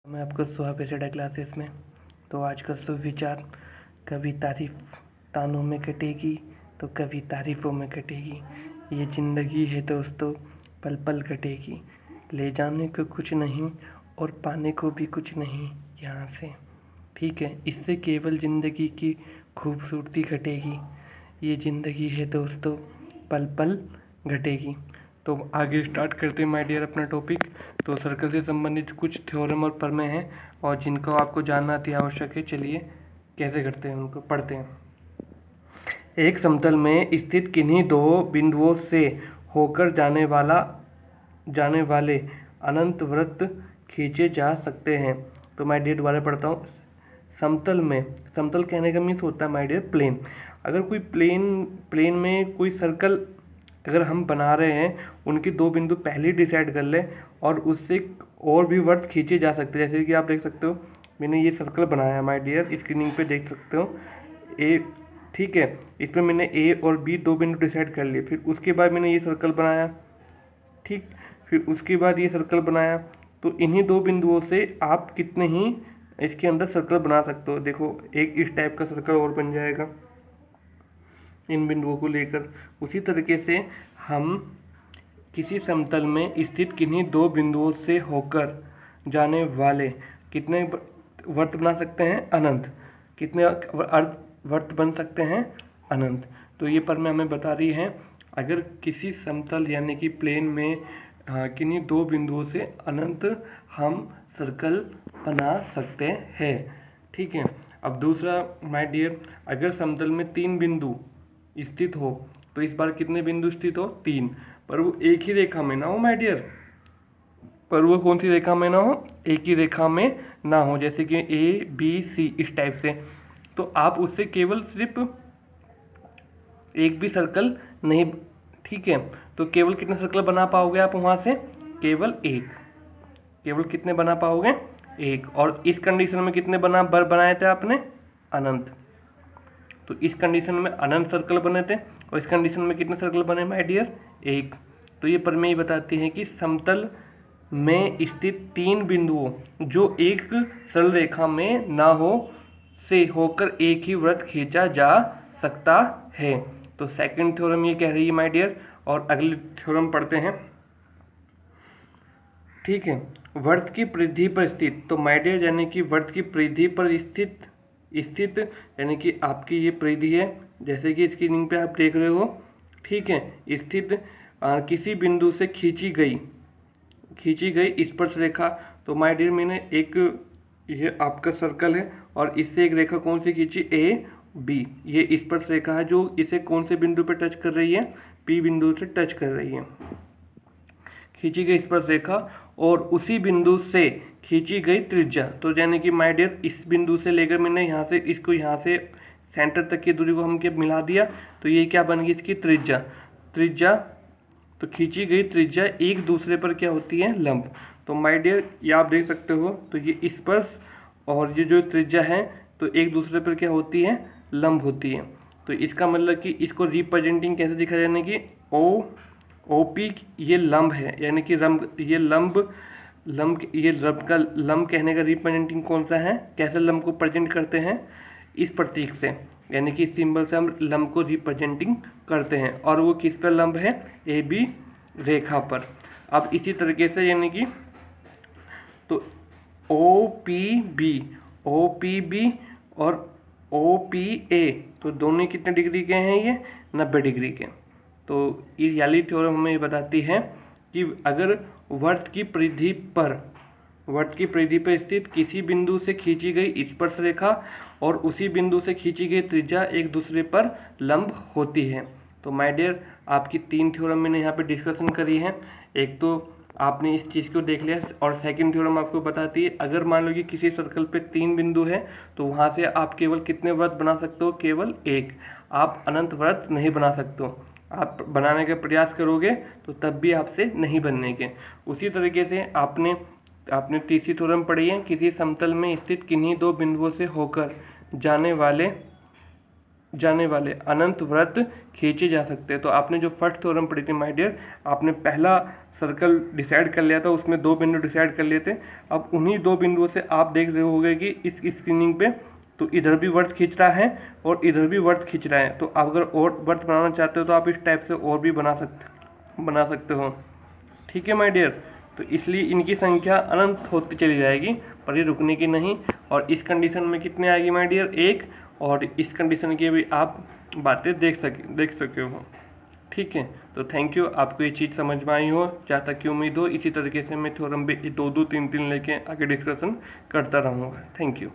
मैं आपका स्वागत है क्लासेस में। तो आज का सुविचार, कभी तारीफ तानों में कटेगी तो कभी तारीफ़ों में कटेगी। ये ज़िंदगी है दोस्तों, पल पल कटेगी। ले जाने को कुछ नहीं और पाने को भी कुछ नहीं यहाँ से, ठीक है। इससे केवल ज़िंदगी की खूबसूरती घटेगी। ये ज़िंदगी है दोस्तों, पल पल घटेगी। तो आगे स्टार्ट करते हैं माय डियर अपना टॉपिक। तो सर्कल से संबंधित कुछ थ्योरम और प्रमेय हैं और जिनको आपको जानना अति आवश्यक है। चलिए कैसे करते हैं उनको पढ़ते हैं। एक समतल में स्थित किन्हीं दो बिंदुओं से होकर जाने वाले अनंत वृत्त खींचे जा सकते हैं। तो माय डियर दोबारा पढ़ता हूँ। समतल कहने का मीन्स होता है माय डियर प्लेन। अगर कोई प्लेन में कोई सर्कल अगर हम बना रहे हैं, उनके दो बिंदु पहले ही डिसाइड कर लें और उससे और भी वृत्त खींचे जा सकते हैं। जैसे कि आप देख सकते हो, मैंने ये सर्कल बनाया माय डियर, स्क्रीनिंग पे देख सकते हो ए, ठीक है। इसमें मैंने ए और बी दो बिंदु डिसाइड कर लिए। फिर उसके बाद मैंने ये सर्कल बनाया, ठीक। फिर उसके बाद ये सर्कल बनाया। तो इन्हीं दो बिंदुओं से आप कितने ही इसके अंदर सर्कल बना सकते हो। देखो, एक इस टाइप का सर्कल और बन जाएगा इन बिंदुओं को लेकर। उसी तरीके से हम किसी समतल में स्थित किन्हीं दो बिंदुओं से होकर जाने वाले कितने वृत्त बना सकते हैं? अनंत। कितने वृत्त बन सकते हैं? अनंत। तो ये पर में हमें बता रही है, अगर किसी समतल यानी कि प्लेन में किन्हीं दो बिंदुओं से अनंत हम सर्कल बना सकते हैं, ठीक है। अब दूसरा माय डियर, अगर समतल में तीन बिंदु स्थित हो तो इस बार कितने बिंदु स्थित हो? तीन। पर वो एक ही रेखा में ना हो माय डियर, पर वो कौन सी रेखा में ना हो? एक ही रेखा में ना हो। जैसे कि ए बी सी इस टाइप से। तो आप उससे केवल सिर्फ एक भी सर्कल नहीं, ठीक है। तो केवल कितने सर्कल बना पाओगे आप वहाँ से? केवल एक। केवल कितने बना पाओगे? एक। और इस कंडीशन में कितने बनाए थे आपने? अनंत। तो इस कंडीशन में अनंत सर्कल बने थे और इस कंडीशन में कितने सर्कल बने माय डियर? एक। तो ये प्रमेय बताती है कि समतल में स्थित तीन बिंदुओं जो एक सरल रेखा में ना हो से होकर एक ही वृत्त खींचा जा सकता है। तो सेकंड थ्योरम ये कह रही है माय डियर। और अगली थ्योरम पढ़ते हैं, ठीक है। वृत्त की परिधि पर स्थित, तो माय डियर यानी कि वृत्त की परिधि पर स्थित यानी कि आपकी ये परिधि है, जैसे कि स्क्रीनिंग पे आप देख रहे हो, ठीक है। स्थित किसी बिंदु से खींची गई स्पर्श रेखा। तो माय डियर मैंने एक, ये आपका सर्कल है और इससे एक रेखा कौन सी खींची? A B. ये स्पर्श रेखा है जो इसे कौन से बिंदु पे टच कर रही है? पी बिंदु से टच कर रही है। खींची गई स्पर्श रेखा और उसी बिंदु से खींची गई त्रिज्या। तो यानी कि माय डियर इस बिंदु से लेकर मैंने यहाँ से इसको यहाँ से सेंटर तक की दूरी को हम क्या मिला दिया, तो ये क्या बन गई? इसकी त्रिज्या। तो खींची गई त्रिज्या एक दूसरे पर क्या होती है? लंब। तो माय डियर ये आप देख सकते हो, तो ये स्पर्श और ये जो त्रिज्या है तो एक दूसरे पर क्या होती है? लंब होती है। तो इसका मतलब कि इसको रिप्रेजेंटिंग कैसे दिखा जाए? यानी कि OP ये लंब है, यानी कि ये रब का लंब कहने का रिप्रेजेंटिंग कौन सा है? कैसे लंब को प्रेजेंट करते हैं? इस प्रतीक से, यानी कि इस सिंबल से हम लंब को रिप्रेजेंटिंग करते हैं। और वो किस पर लंब है? AB रेखा पर। अब इसी तरीके से यानी कि तो OPB और OPA तो दोनों कितने डिग्री के हैं? ये 90 डिग्री के। तो इस याली थ्योरम हमें बताती है कि अगर वृत्त की परिधि पर स्थित किसी बिंदु से खींची गई स्पर्श रेखा और उसी बिंदु से खींची गई त्रिज्या एक दूसरे पर लंब होती है। तो माय डियर आपकी तीन थ्योरम मैंने यहाँ पे डिस्कशन करी है। एक तो आपने इस चीज़ को देख लिया और सेकंड थ्योरम आपको बताती है, अगर मान लो कि किसी सर्कल पे तीन बिंदु है तो वहाँ से आप केवल कितने वृत्त बना सकते हो? केवल एक। आप अनंत वृत्त नहीं बना सकते हो। आप बनाने का प्रयास करोगे तो तब भी आपसे नहीं बनने के। उसी तरीके से आपने तीसरी थ्योरम पढ़ी है, किसी समतल में स्थित किन्हीं दो बिंदुओं से होकर जाने वाले अनंत वृत्त खींचे जा सकते हैं। तो आपने जो फर्स्ट थ्योरम पढ़ी थी माय डियर, आपने पहला सर्कल डिसाइड कर लिया था, उसमें 2 बिंदु डिसाइड कर लिए थे। अब उन्हीं 2 बिंदुओं से आप देख रहे होंगे कि इस स्क्रीनिंग पे तो इधर भी वर्त खींच रहा है और इधर भी वर्त खींच रहा है। तो आप अगर और वर्त बनाना चाहते हो तो आप इस टाइप से और भी बना सकते हो। ठीक है माय डियर, तो इसलिए इनकी संख्या अनंत होती चली जाएगी पर ये रुकने की नहीं। और इस कंडीशन में कितने आएगी माय डियर, 1। और इस कंडीशन की भी आप बातें देख सके हो। ठीक है, तो थैंक यू, आपको ये चीज़ समझ में आई हो, जहाँ तक की उम्मीद हो। इसी तरीके से मैं थ्योरम पे 2-2 3-3 लेके आगे डिस्कशन करता रहूँगा। Thank you.